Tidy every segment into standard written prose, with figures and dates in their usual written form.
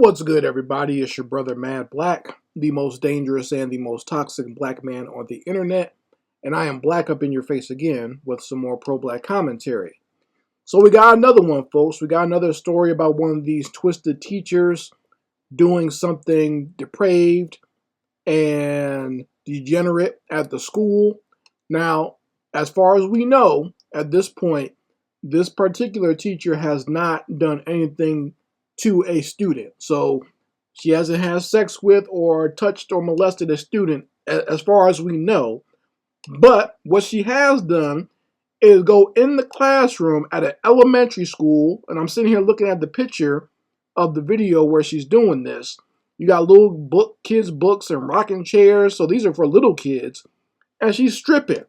What's good, everybody? It's your brother Mad Black, the most dangerous and the most toxic black man on the internet. And I am black up in your face again with some more pro-black commentary. So we got another one, folks. We got another story about one of these twisted teachers doing something depraved and degenerate at the school. Now, as far as we know, at this point, this particular teacher has not done anything to a student. So she hasn't had sex with or touched or molested a student as far as we know. But what she has done is go in the classroom at an elementary school, and I'm sitting here looking at the picture of the video where she's doing this. You got little kids' books and rocking chairs, so these are for little kids. And she's stripping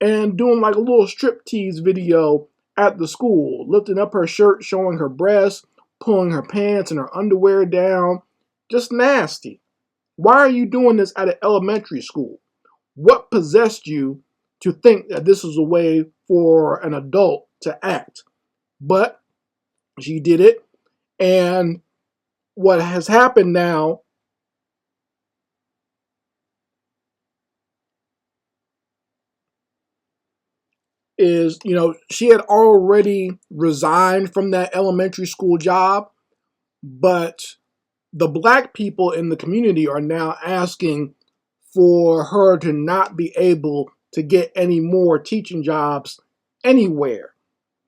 and doing like a little striptease video at the school, lifting up her shirt, showing her breasts, pulling her pants and her underwear down. Just nasty. Why are you doing this at an elementary school? What possessed you to think that this was a way for an adult to act? But she did it, and what has happened now is, she had already resigned from that elementary school job, but the black people in the community are now asking for her to not be able to get any more teaching jobs anywhere,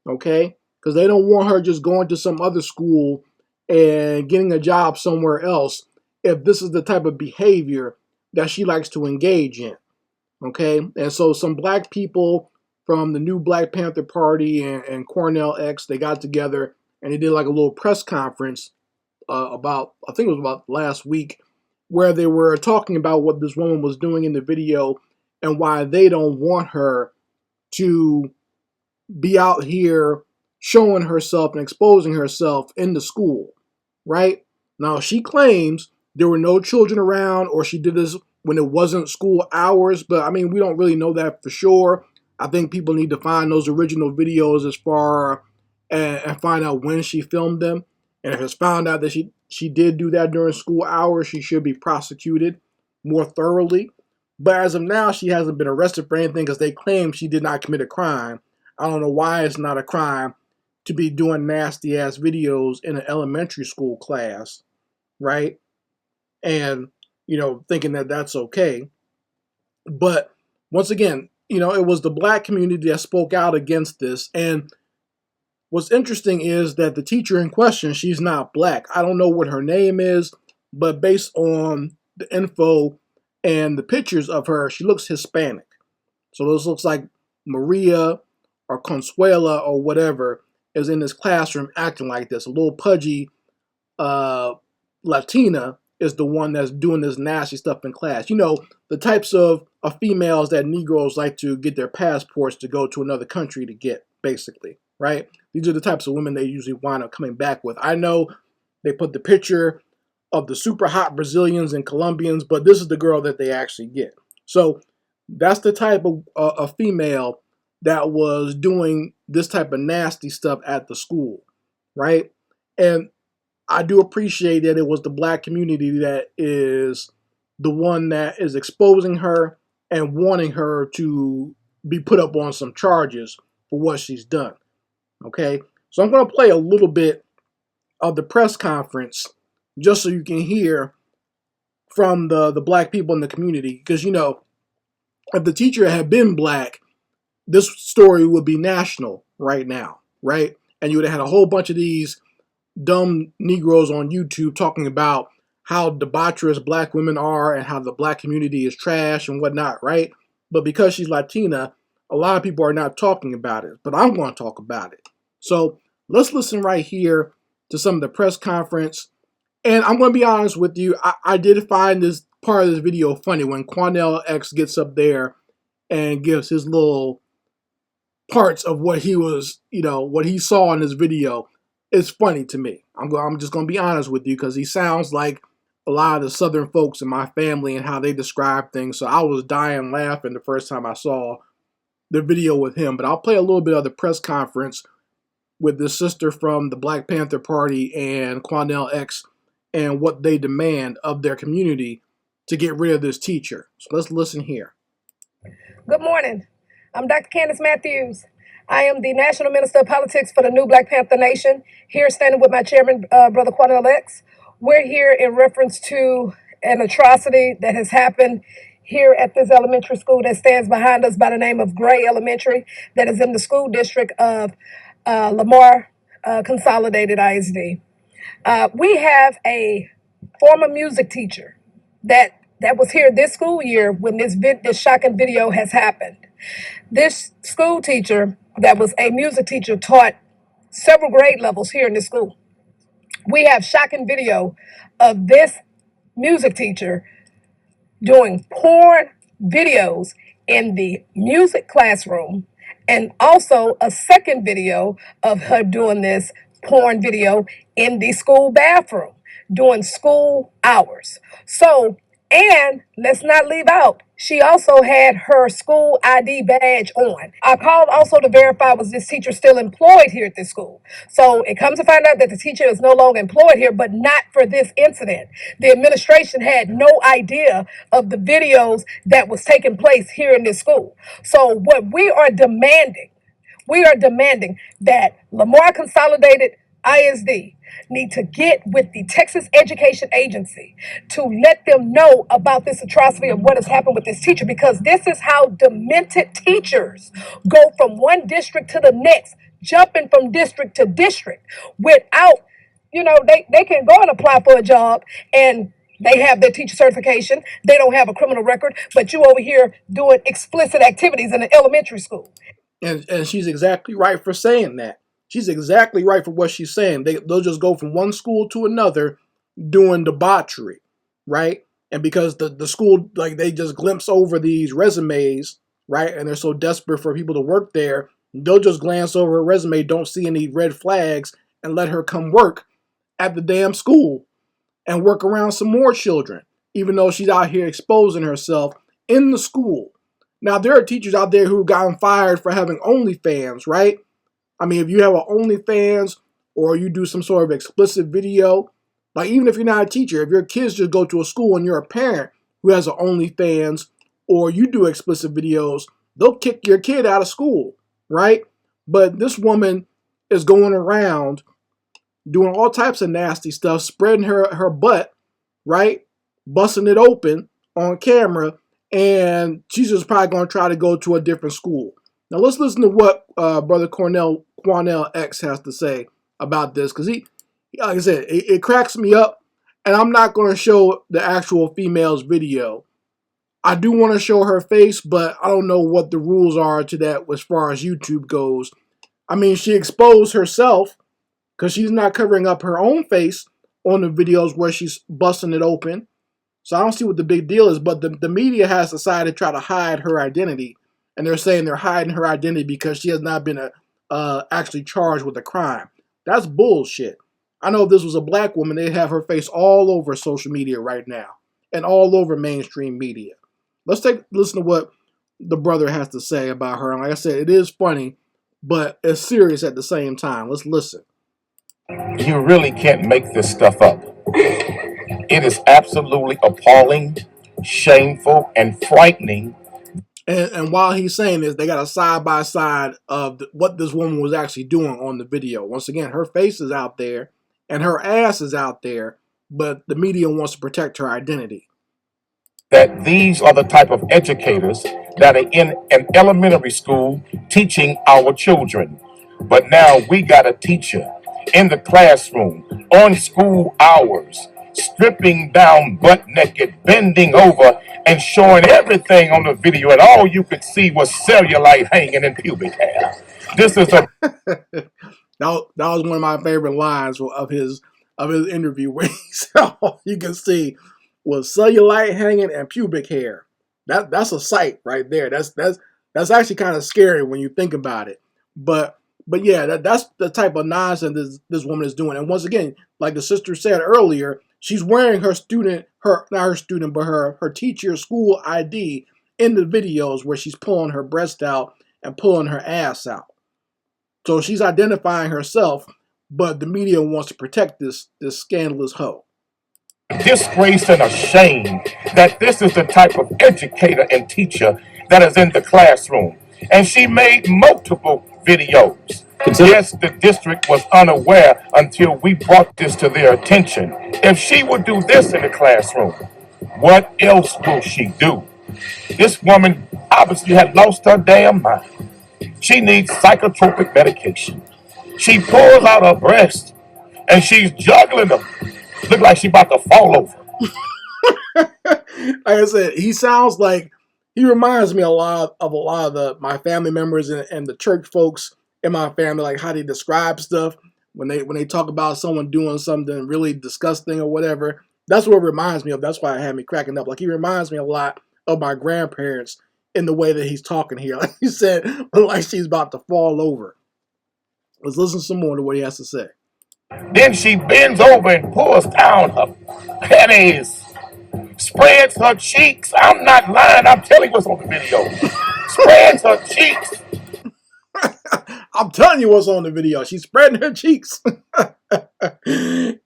okay? Because they don't want her just going to some other school and getting a job somewhere else if this is the type of behavior that she likes to engage in, okay? And so some black people from the new Black Panther Party and Cornell X, they got together and they did like a little press conference I think it was about last week, where they were talking about what this woman was doing in the video and why they don't want her to be out here showing herself and exposing herself in the school, right? Now, she claims there were no children around, or she did this when it wasn't school hours, but I mean, we don't really know that for sure. I think people need to find those original videos as far and find out when she filmed them. And if it's found out that she did do that during school hours, she should be prosecuted more thoroughly. But as of now, she hasn't been arrested for anything because they claim she did not commit a crime. I don't know why it's not a crime to be doing nasty ass videos in an elementary school class, right? And, thinking that that's okay. But once again, it was the black community that spoke out against this. And what's interesting is that the teacher in question, she's not black. I don't know what her name is, but based on the info and the pictures of her, she looks Hispanic. So this looks like Maria or Consuela or whatever is in this classroom acting like this. A little pudgy Latina is the one that's doing this nasty stuff in class. The types of females that Negroes like to get their passports to go to another country to get, basically, right? These are the types of women they usually wind up coming back with. I know they put the picture of the super hot Brazilians and Colombians, but this is the girl that they actually get. So that's the type of a female that was doing this type of nasty stuff at the school, right? And I do appreciate that it was the black community that is the one that is exposing her and wanting her to be put up on some charges for what she's done. Okay, so I'm going to play a little bit of the press conference just so you can hear from the black people in the community. Because, if the teacher had been black, this story would be national right now, right? And you would have had a whole bunch of these dumb Negroes on YouTube talking about how debaucherous black women are and how the black community is trash and whatnot, right? But because she's Latina, a lot of people are not talking about it. But I'm going to talk about it. So let's listen right here to some of the press conference. And I'm going to be honest with you, I did find this part of this video funny when Cornell X gets up there and gives his little parts of what he was, what he saw in this video. It's funny to me. I'm just going to be honest with you because he sounds like a lot of the Southern folks in my family and how they describe things. So I was dying laughing the first time I saw the video with him. But I'll play a little bit of the press conference with the sister from the Black Panther Party and Cornell X and what they demand of their community to get rid of this teacher. So let's listen here. Good morning. I'm Dr. Candace Matthews. I am the National Minister of Politics for the New Black Panther Nation, here standing with my chairman, Brother Quanell X. We're here in reference to an atrocity that has happened here at this elementary school that stands behind us by the name of Gray Elementary, that is in the school district of Lamar Consolidated ISD. We have a former music teacher that was here this school year when this shocking video has happened. This school teacher that was a music teacher taught several grade levels here in this school. We have shocking video of this music teacher doing porn videos in the music classroom, and also a second video of her doing this porn video in the school bathroom during school hours. So, and let's not leave out, she also had her school ID badge on. I called also to verify, was this teacher still employed here at this school? So it comes to find out that the teacher is no longer employed here, but not for this incident. The administration had no idea of the videos that was taking place here in this school. So what we are demanding that Lamar Consolidated ISD need to get with the Texas Education Agency to let them know about this atrocity of what has happened with this teacher, because this is how demented teachers go from one district to the next, jumping from district to district without, they can go and apply for a job and they have their teacher certification. They don't have a criminal record, but you over here doing explicit activities in an elementary school. And she's exactly right for saying that. She's exactly right for what she's saying. They'll just go from one school to another doing debauchery, right? And because the school, like, they just glimpse over these resumes, right? And they're so desperate for people to work there, they'll just glance over her resume, don't see any red flags, and let her come work at the damn school and work around some more children, even though she's out here exposing herself in the school. Now, there are teachers out there who've gotten fired for having OnlyFans, right? I mean, if you have an OnlyFans or you do some sort of explicit video, like, even if you're not a teacher, if your kids just go to a school and you're a parent who has an OnlyFans or you do explicit videos, they'll kick your kid out of school, right? But this woman is going around doing all types of nasty stuff, spreading her butt, right? Busting it open on camera, and she's just probably going to try to go to a different school. Now let's listen to what Brother Quanell X has to say about this, because he, like I said, it cracks me up, and I'm not going to show the actual female's video. I do want to show her face, but I don't know what the rules are to that as far as YouTube goes. I mean, she exposed herself because she's not covering up her own face on the videos where she's busting it open. So I don't see what the big deal is, but the media has decided to try to hide her identity. And they're saying they're hiding her identity because she has not been actually charged with a crime. That's bullshit. I know if this was a black woman, they'd have her face all over social media right now and all over mainstream media. Let's listen to what the brother has to say about her. And like I said, it is funny, but it's serious at the same time. Let's listen. You really can't make this stuff up. It is absolutely appalling, shameful, and frightening. And while he's saying this, they got a side-by-side of what this woman was actually doing on the video. Once again, her face is out there and her ass is out there, but the media wants to protect her identity. That these are the type of educators that are in an elementary school teaching our children. But now we got a teacher in the classroom on school hours, stripping down butt naked, bending over, and showing everything on the video, and all you could see was cellulite hanging in pubic hair. This is a that was one of my favorite lines of his interview, where he said all you can see was cellulite hanging and pubic hair. That's a sight right there. That's actually kind of scary when you think about it. But yeah, that's the type of nonsense this woman is doing. And once again, like the sister said earlier, she's wearing her teacher school ID in the videos where she's pulling her breast out and pulling her ass out. So she's identifying herself, but the media wants to protect this scandalous hoe. disgraced and ashamed that this is the type of educator and teacher that is in the classroom. And she made multiple videos. Yes, the district was unaware until we brought this to their attention. If she would do this in the classroom, what else will she do? This woman obviously had lost her damn mind. She needs psychotropic medication. She pulls out her breast and she's juggling them. Look like she about to fall over. Like I said, he reminds me a lot of my family members and the church folks in my family, like how they describe stuff when they talk about someone doing something really disgusting or whatever. That's what it reminds me of. That's why it had me cracking up. Like he reminds me a lot of my grandparents in the way that he's talking here. Like he said, like she's about to fall over. Let's listen some more to what he has to say. Then she bends over and pulls down her panties, spreads her cheeks. I'm not lying. I'm telling you what's on the video. Spreads her cheeks. I'm telling you what's on the video. She's spreading her cheeks.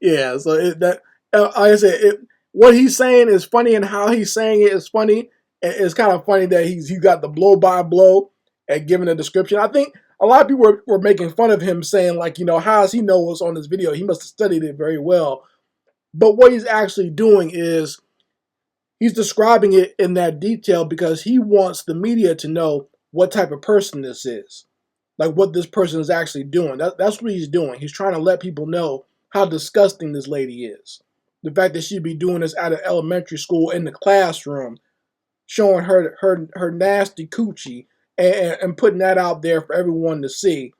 Yeah, so like I said, what he's saying is funny, and how he's saying it is funny. It's kind of funny that he got the blow by blow and giving a description. I think a lot of people were making fun of him, saying like, how does he know what's on this video? He must have studied it very well. But what he's actually doing is he's describing it in that detail because he wants the media to know what type of person this is, like what this person is actually doing. That's what he's doing. He's trying to let people know how disgusting this lady is. The fact that she'd be doing this at an elementary school in the classroom, showing her nasty coochie and putting that out there for everyone to see,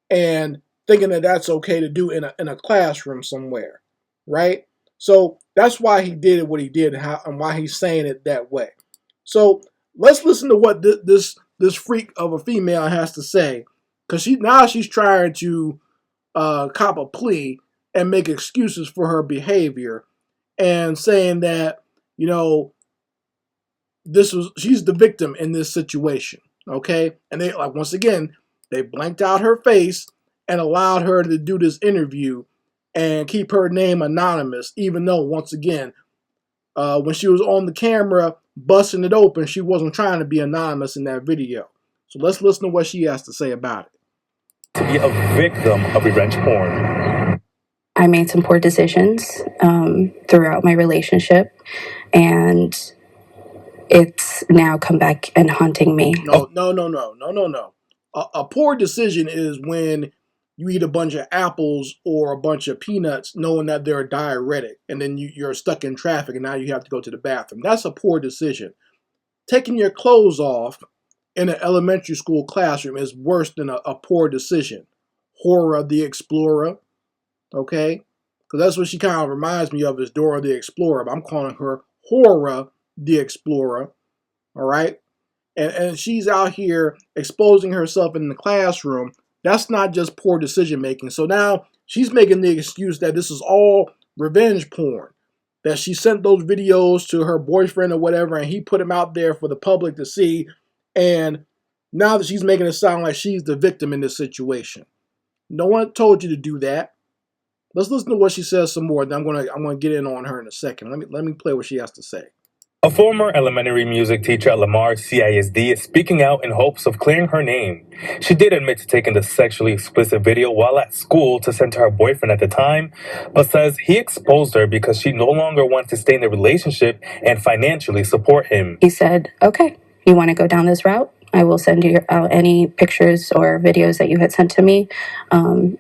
and thinking that that's okay to do in a classroom somewhere, right? So that's why he did what he did, and why he's saying it that way. So let's listen to what this freak of a female has to say, because she's trying to cop a plea and make excuses for her behavior, and saying that she's the victim in this situation. Okay, and they, like, once again, they blanked out her face and allowed her to do this interview and keep her name anonymous, even though, once again, when she was on the camera busting it open, she wasn't trying to be anonymous in that video. So let's listen to what she has to say about it. To be a victim of revenge porn. I made some poor decisions throughout my relationship, and it's now come back and haunting me. No. A poor decision is when you eat a bunch of apples or a bunch of peanuts knowing that they're a diuretic, and then you're stuck in traffic and now you have to go to the bathroom. That's a poor decision. Taking your clothes off in an elementary school classroom is worse than a poor decision. Dora the Explorer, okay? Because that's what she kind of reminds me of, is Dora the Explorer. But I'm calling her Hora the Explorer, all right? And she's out here exposing herself in the classroom. That's not just poor decision making. So now she's making the excuse that this is all revenge porn, that she sent those videos to her boyfriend or whatever, and he put them out there for the public to see. And now that she's making it sound like she's the victim in this situation. No one told you to do that. Let's listen to what she says some more. Then I'm gonna get in on her in a second. Let me play what she has to say. A former elementary music teacher at Lamar CISD is speaking out in hopes of clearing her name. She did admit to taking the sexually explicit video while at school to send to her boyfriend at the time, but says he exposed her because she no longer wants to stay in the relationship and financially support him. He said, okay, you want to go down this route? I will send you out any pictures or videos that you had sent to me to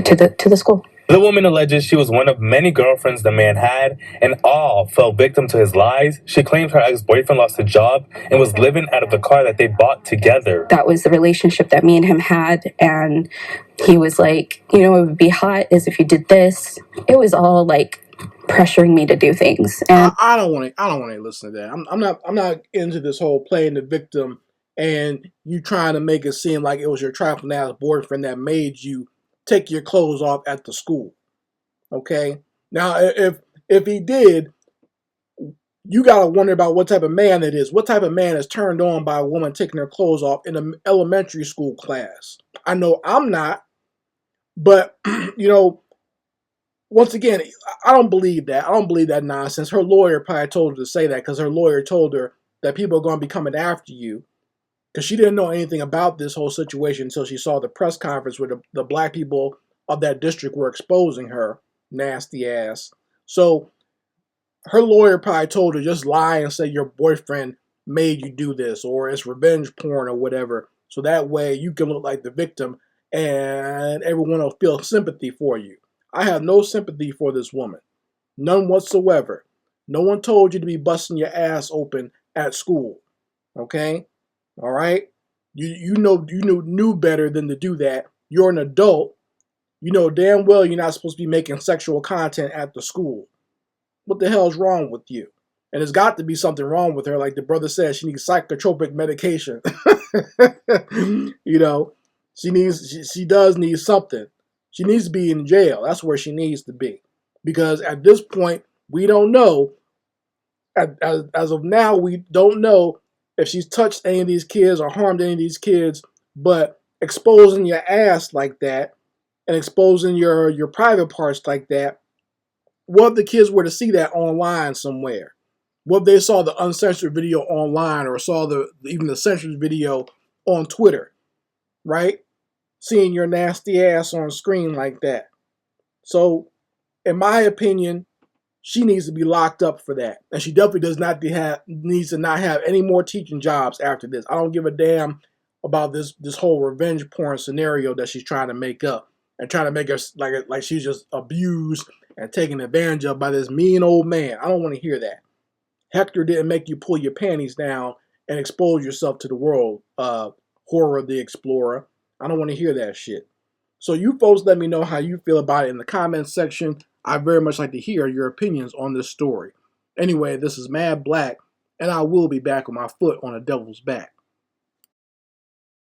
the school. The woman alleges she was one of many girlfriends the man had, and all fell victim to his lies. She claims her ex-boyfriend lost a job and was living out of the car that they bought together. That was the relationship that me and him had, and he was like, it would be hot is if you did this. It was all like pressuring me to do things. And I don't want to listen to that. I'm not into this whole playing the victim and you trying to make it seem like it was your trifling ass boyfriend that made you take your clothes off at the school. Okay? Now, if he did, you got to wonder about what type of man it is. What type of man is turned on by a woman taking her clothes off in an elementary school class? I know I'm not, but, once again, I don't believe that. I don't believe that nonsense. Her lawyer probably told her to say that because her lawyer told her that people are going to be coming after you, because she didn't know anything about this whole situation until she saw the press conference where the black people of that district were exposing her nasty ass. So her lawyer probably told her just lie and say your boyfriend made you do this, or it's revenge porn or whatever, so that way you can look like the victim and everyone will feel sympathy for you. I have no sympathy for this woman, none whatsoever. No one told you to be busting your ass open at school, okay? All right, you knew better than to do that. You're an adult. You know damn well you're not supposed to be making sexual content at the school. What the hell is wrong with you? And there's got to be something wrong with her. Like the brother said, she needs psychotropic medication. You know, she does need something. She needs to be in jail. That's where she needs to be. Because at this point, we don't know. As of now, we don't know if she's touched any of these kids or harmed any of these kids. But exposing your ass like that and exposing your private parts like that, what if the kids were to see that online somewhere? What if they saw the uncensored video online or saw even the censored video on Twitter, right? Seeing your nasty ass on screen like that. So, in my opinion, she needs to be locked up for that. And she definitely needs to not have any more teaching jobs after this. I don't give a damn about this whole revenge porn scenario that she's trying to make up and trying to make her like she's just abused and taken advantage of by this mean old man. I don't want to hear that. Hector didn't make you pull your panties down and expose yourself to the world, Horror the Explorer. I don't want to hear that shit. So you folks let me know how you feel about it in the comments section. I very much like to hear your opinions on this story. Anyway, this is Mad Black, and I will be back with my foot on the devil's back.